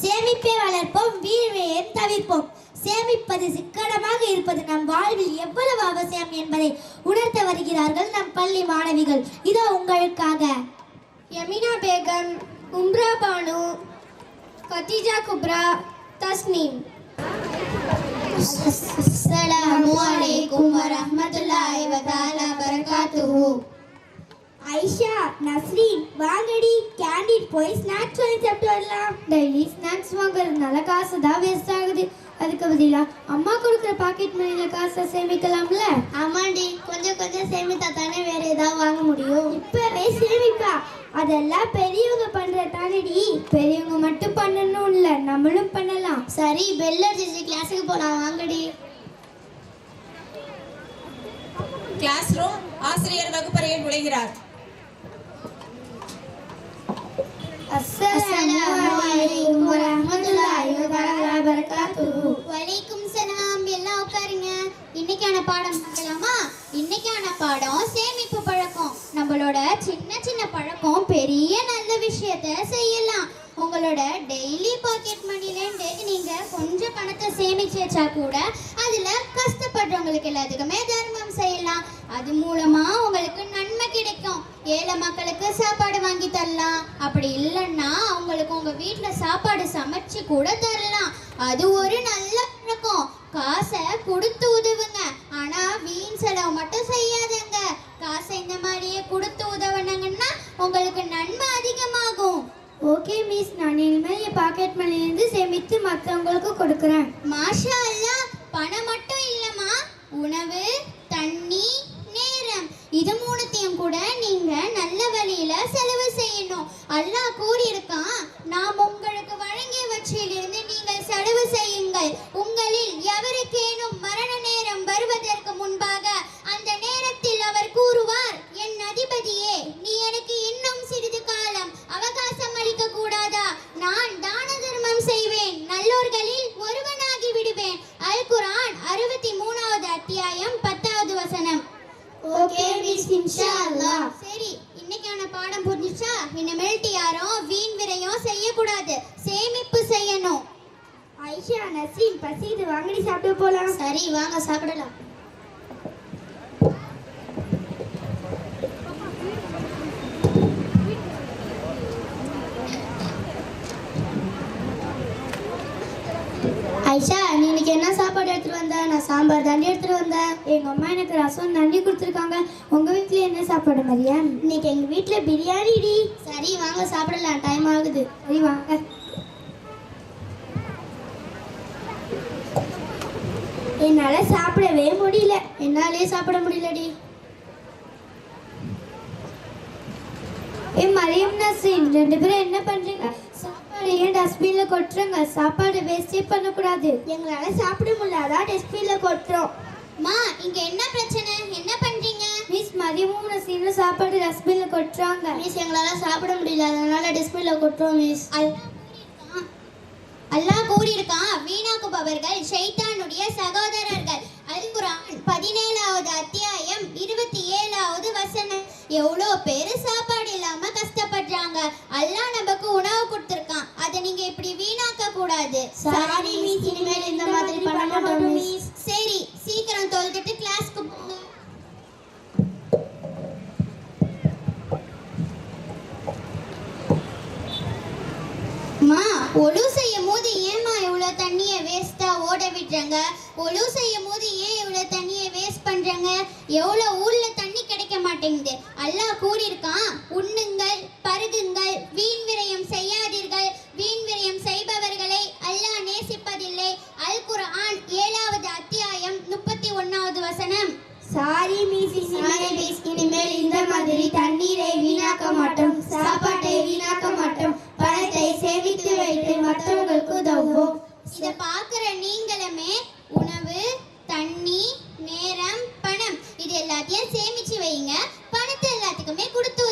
சேமிப்பை வளர்ப்போம், வீழ்வையும் தவிர்ப்போம். சேமிப்பது சிக்கனமாக இருப்பது நம் வாழ்வில் எவ்வளவு அவசியம் என்பதை உணர்த்த வருகிறார்கள் நம் பள்ளி மாணவிகள். இதோ உங்களுக்காக. யமினா பேகம், உம்ரா பானு, கதீஜா குப்ரா, தஸ்னீம். அஸ்ஸலாமு அலைக்கும் வரஹ்மத்துல்லாஹி வ தஆலா பரகாத்துஹு. ஐஷா, நஸ்ரீன், வாங்கடி கேண்டீன் போய் ஸ்நாக்ஸ் வாங்கி சாப்பிட்டு வரலாம். டெய்லி ஸ்நாக்ஸ் வாங்குறதுனால காசு தான் வேஸ்ட் ஆகுது. அதுக்கு பதிலா அம்மா கொடுக்குற பாக்கெட் மணியில காசை சேமிக்கலாம்ல. ஆமாண்டி, கொஞ்சம் கொஞ்சம் சேமித்தா தானே வேற ஏதாவது வாங்க முடியும். இப்பவே சேமிப்பா, அதெல்லாம் பெரியவங்க பண்ற தானடி. பெரியவங்க மட்டும் பண்ணணும் இல்ல, நம்மளும் பண்ணலாம். சரி, பெல் அடிச்சு கிளாஸுக்கு போலாம், வாங்கடி. Classroom. ஆசிரியர் வகுப்பறையில் நுழைகிறார். அஸ்ஸலாமு அலைக்கும் வரஹ்மத்துல்லாஹி வ தஆலா பரகாத்துஹு. வலைக்கும் சலாம். எல்லாம் உட்காருங்க. இன்னைக்கான பாடம் பார்க்கலாமா? இன்னைக்கான பாடம் சேமிப்பு பழக்கம். நம்மளோட சின்ன சின்ன பழக்கம் பெரிய நல்ல விஷயத்தை செய்யலாம். உங்களோட டெய்லி பாக்கெட் மணிலேருந்து நீங்க கொஞ்சம் பணத்தை சேமிச்சு வச்சா கூட அதுல கஷ்டப்படுறவங்களுக்கு எல்லாத்துக்குமே தர்மம் செய்யலாம். அது மூலமா உங்களுக்கு நன்மை கிடைக்கும். ஏழை மக்களுக்கு சாப்பாடு வாங்கி தரலாம். அப்படி இல்லைன்னா அவங்களுக்கு உங்க வீட்டுல சாப்பாடு சமைச்சு கூட தரலாம். அது ஒரு நல்ல பழக்கம். காசை கொடுத்து உதவுங்க, ஆனா வீண் செலவு மட்டும் செய்யாதங்க. காசை இந்த மாதிரியே கொடுத்து உதவுனாங்கன்னா உங்களுக்கு நன்மை அதிகமாகும். ஓகே மிஸ், நான் இனிமேல் என் பாக்கெட் மணிலேருந்து சேமித்து மற்றவங்களுக்கு கொடுக்குறேன். மாஷா அல்லாஹ். பணம் மட்டும் இல்லம்மா, உணவு, தண்ணி, நேரம், இது மூணுத்தையும் கூட நீங்க நல்ல வழியில செலவு செய்யணும். அல்லாஹ் கூறியிருக்கான், நாம் உங்களுக்கு வழங்கியவற்றிலிருந்து நீங்கள் செலவு செய்யுங்கள். உங்களில் எவருக்கேனும் மரண நேரம் வருவதற்கு முன்பாக அந்த நேரத்தில் அவர் கூறுவார், என் அதிபதியே, நீ எனக்கு இன்னும் சிறிது காலம் அவகாசம் அளிக்க கூடாதா? நான் தான தர்மம் செய்வேன், நல்லோர்களில் ஒருவனாகி விடுவேன். அல் குர்ஆன் 63வது அத்தியாயம் 10வது வசனம். ஓகே மிஸ், இன்ஷாஅல்லாஹ். சரி, இன்னைக்கான பாடம் புரிஞ்சுச்சா? இனிமேல்ட்டு யாரும் வீண் விரயம் செய்யக்கூடாது, சேமிப்பு செய்யணும். ஐஷா, நஸ்ரீன், பசிக்குது, வாங்கடி சாப்பிட்டு போலாம். சரி, வாங்க சாப்பிடலாம். ஐஷா, நீ இன்னைக்கு என்ன சாப்பாடு எடுத்துட்டு வந்த? நான் சாம்பார் தாண்டி எடுத்துட்டு வந்தேன். எங்க அம்மா எனக்கு ரசம் நன்றி கொடுத்துருக்காங்க. உங்க வீட்டுல என்ன சாப்பாடு மரியான்? இன்னைக்கு எங்க வீட்டுல பிரியாணிடி. சரி, வாங்க சாப்பிடலாம், டைம் ஆகுது. சரி வாங்க. என்னால சாப்பிடவே முடியல. என்னாலே சாப்பிட முடியலடி. மரியம், நஸ்ரீன், ரெண்டு பேரும் என்ன பண்றீங்க? சாப்பாடு ஏன் டஸ்ட்பின்ல கொட்டுறங்க? சாப்பாடு வேஸ்டே பண்ணக்கூடாது. எங்களால சாப்பிட முடியல, அதான் டஸ்ட்பின்ல கொட்டுறோம். மா, இங்க என்ன பிரச்சனை? என்ன பண்றீங்க? மிஸ், மரியமும் நஸ்ரீனும் சாப்பாடு டஸ்ட்பின்ல கொட்டுறாங்க. மிஸ், எங்களால சாப்பிட முடியல, அதனால டஸ்ட்பின்ல கொட்டுறோம் மிஸ். அல்லாஹ் கூறியிருக்கான், வீணாக்குபவர்கள் ஷைத்தானுடைய சகோதரர்கள். அல் குர்ஆன் 17வது அத்தியாயம் 27வது வசனம். எவ்வளோ பேர் சாப்பாடு இல்லாம கஷ்டப்படுறாங்க. அல்லாஹ் நமக்கு உணவு கொடுத்துருக்கான், அதை நீங்க இப்படி வீணாக்க கூடாது. சாரி மிஸ், இனிமேல் இந்த மாதிரி பண்ண மாட்டோம் மிஸ். சரி, சீக்கிரம் தொலைஞ்சிட்டு கிளாஸ்க்கு போங்க. ஒழு செய்யும் போது ஏமா இவ்வளவு தண்ணியை வேஸ்டா ஓட விடுறாங்க? ஒழு செய்யும் போது ஏன் இவ்வளவு தண்ணியை வேஸ்ட் பண்றாங்க? எவ்வளவு ஊர்ல தண்ணி கிடைக்க மாட்டேங்குது. அல்லாஹ் கூறியிருக்கான், உண்ணுங்கள், பருகுங்கள், வீண் விரயம் செய்யாதீர்கள். வீண் விரயம் செய்பவர்களை அல்லாஹ் நேசிப்பதில்லை. அல் குர்ஆன் 7வது அத்தியாயம் 31வது வசனம். சாரி மிஸ், இனிமேல் இந்த மாதிரி தண்ணீரை வீணாக்க மாட்டோம், சாப்பாட்டை வீணாக்க மாட்டோம், பணத்தை சேமித்து வைத்து மற்றவர்களுக்கு உதவுவோம். இத பாக்குற நீங்களுமே உணவு, தண்ணி, நேரம், பணம் இது எல்லாத்தையும் சேமிச்சு வைங்க. பணத்தை எல்லாத்துக்குமே கொடுத்து